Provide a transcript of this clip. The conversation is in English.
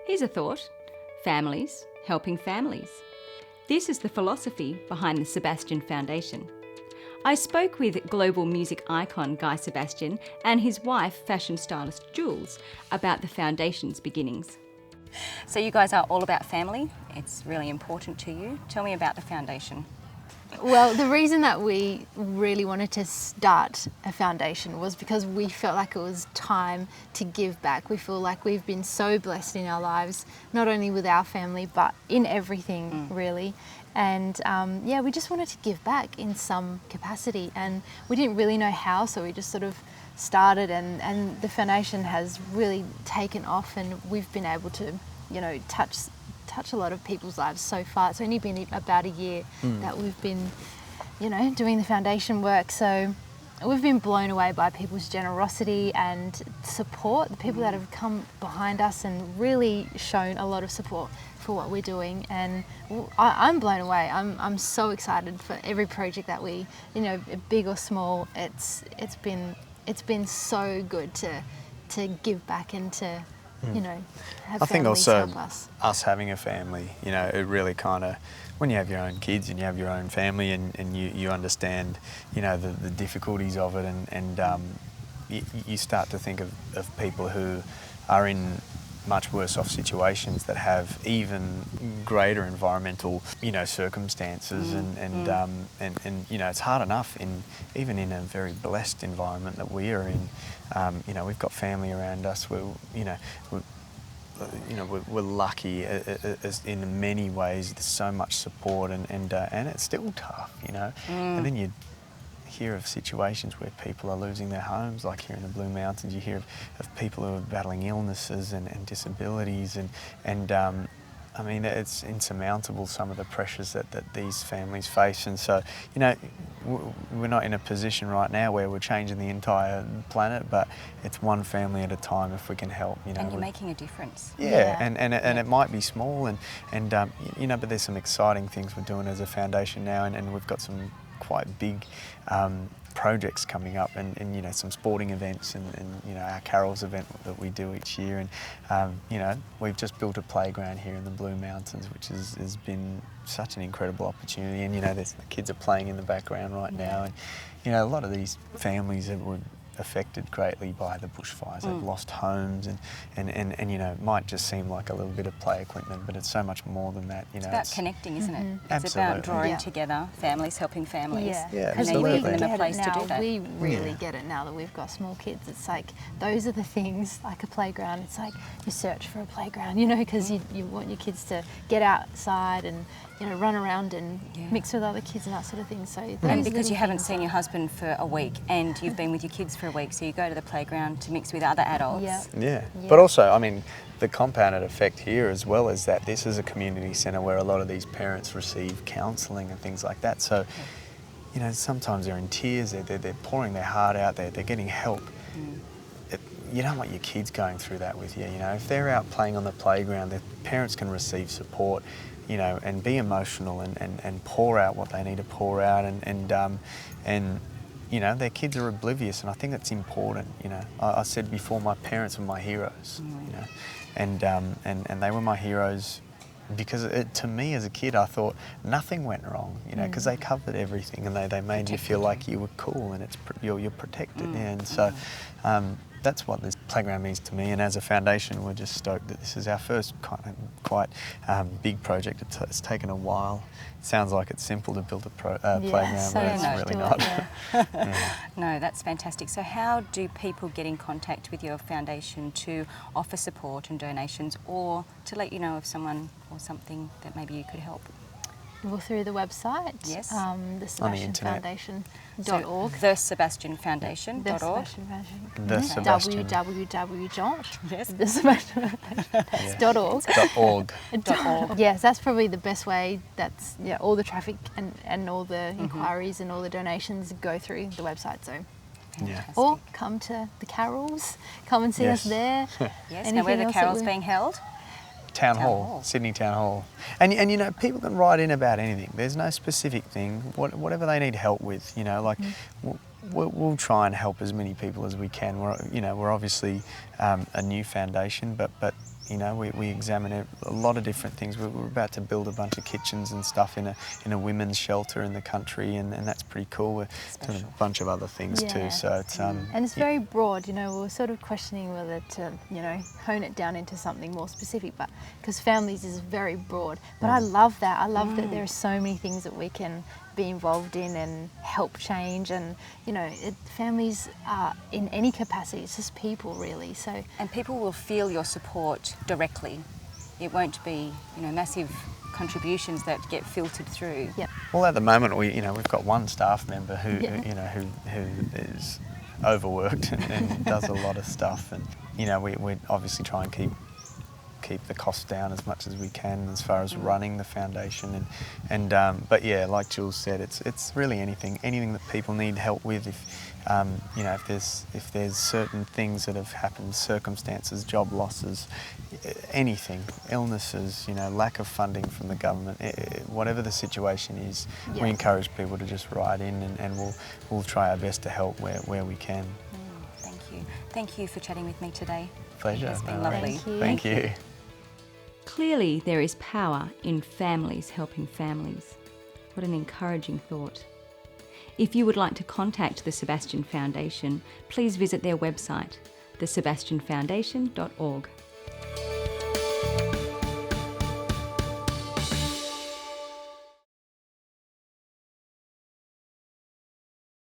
Here's a thought: families helping families. This is the philosophy behind the Sebastian Foundation. I spoke with global music icon Guy Sebastian and his wife, fashion stylist Jules, about the Foundation's beginnings. So you guys are all about family. It's really important to you. Tell me about the Foundation. Well, the reason that we really wanted to start a foundation was because we felt like it was time to give back. We feel like we've been so blessed in our lives, not only with our family, but in everything, really. And we just wanted to give back in some capacity. And we didn't really know how, so we just sort of started, and the foundation has really taken off, and we've been able to, touch a lot of people's lives so far. It's only been about a year that we've been, doing the foundation work. So we've been blown away by people's generosity and support, the people that have come behind us and really shown a lot of support for what we're doing. And I'm blown away. I'm so excited for every project that we, big or small. It's been so good to give back and to have I think families also help us having a family, it really kind of, when you have your own kids and you have your own family and you understand, the difficulties of it, and you start to think of people who are in much worse off situations that have even greater environmental, circumstances, and it's hard enough even in a very blessed environment that we are in. We've got family around us. We're lucky as in many ways. There's so much support, and it's still tough, And then you hear of situations where people are losing their homes, like here in the Blue Mountains. You hear of people who are battling illnesses and disabilities, and I mean, it's insurmountable, some of the pressures that these families face. And so, we're not in a position right now where we're changing the entire planet, but it's one family at a time if we can help. And you're making a difference. Yeah, and it might be small, but there's some exciting things we're doing as a foundation now, and we've got some quite big projects coming up, and some sporting events, and our Carols event that we do each year, and we've just built a playground here in the Blue Mountains, which has been such an incredible opportunity, and the kids are playing in the background right now, and a lot of these families that were affected greatly by the bushfires. They've lost homes, and it might just seem like a little bit of play equipment, but it's so much more than that. It's about connecting, isn't it? It's Absolutely. about drawing together families, helping families. Yeah, because absolutely. we Giving get them a place it now. to do that. We really get it now that we've got small kids. It's like those are the things, like a playground. It's like you search for a playground, because you want your kids to get outside and run around and mix with other kids and that sort of thing. So and because you haven't seen your husband for a week, and you've been with your kids for a week, so you go to the playground to mix with other adults. Yeah. But also, I mean, the compounded effect here as well is that this is a community centre where a lot of these parents receive counselling and things like that. So, sometimes they're in tears, they're pouring their heart out, they're getting help. You don't want your kids going through that with you. If they're out playing on the playground, their parents can receive support, and be emotional and pour out what they need to pour out, and their kids are oblivious, and I think that's important. I said before, my parents were my heroes, and they were my heroes because to me as a kid, I thought nothing went wrong, because they covered everything, and they made you feel like you were cool, and you're protected. And so that's what this playground means to me. And as a foundation, we're just stoked that this is our first quite big project. It's taken a while. It sounds like it's simple to build a playground, so but it's really not. No, that's fantastic. So how do people get in contact with your foundation to offer support and donations, or to let you know of someone or something that maybe you could help? Well, through the website, yes, the Sebastian Foundation.org. So, the Sebastian Foundation.org. The Sebastian Foundation. The Sebastian. www.thesebastian.org. Yes, that's probably the best way. That's all the traffic and all the inquiries and all the donations go through the website. So. Or come to the Carols, come and see us there. Yes, now where the Carols being held? Town Hall, Sydney Town Hall. And people can write in about anything. There's no specific thing, whatever they need help with, we'll try and help as many people as we can. We're obviously a new foundation, but You know, we examine a lot of different things. We're about to build a bunch of kitchens and stuff in a women's shelter in the country, and that's pretty cool. We're doing a bunch of other things too. So it's and it's very broad. You know, we're sort of questioning whether to, you know, hone it down into something more specific, but because families is very broad. But I love that. I love that there are so many things that we can be involved in and help change, and you know, families are in any capacity. It's just people, really. So and people will feel your support directly. It won't be, you know, massive contributions that get filtered through. Yep. Well, at the moment, we've got one staff member who who is overworked and does a lot of stuff, and you know, we obviously try and keep the costs down as much as we can as far as running the foundation, and but yeah, like Jules said, it's really anything that people need help with. If you know, if there's certain things that have happened, circumstances, job losses, anything, illnesses, you know, lack of funding from the government, whatever the situation is, we encourage people to just write in, and we'll try our best to help where we can. Thank you for chatting with me today. Pleasure. It's been lovely. Thank you. Clearly, there is power in families helping families. What an encouraging thought. If you would like to contact the Sebastian Foundation, please visit their website, thesebastianfoundation.org.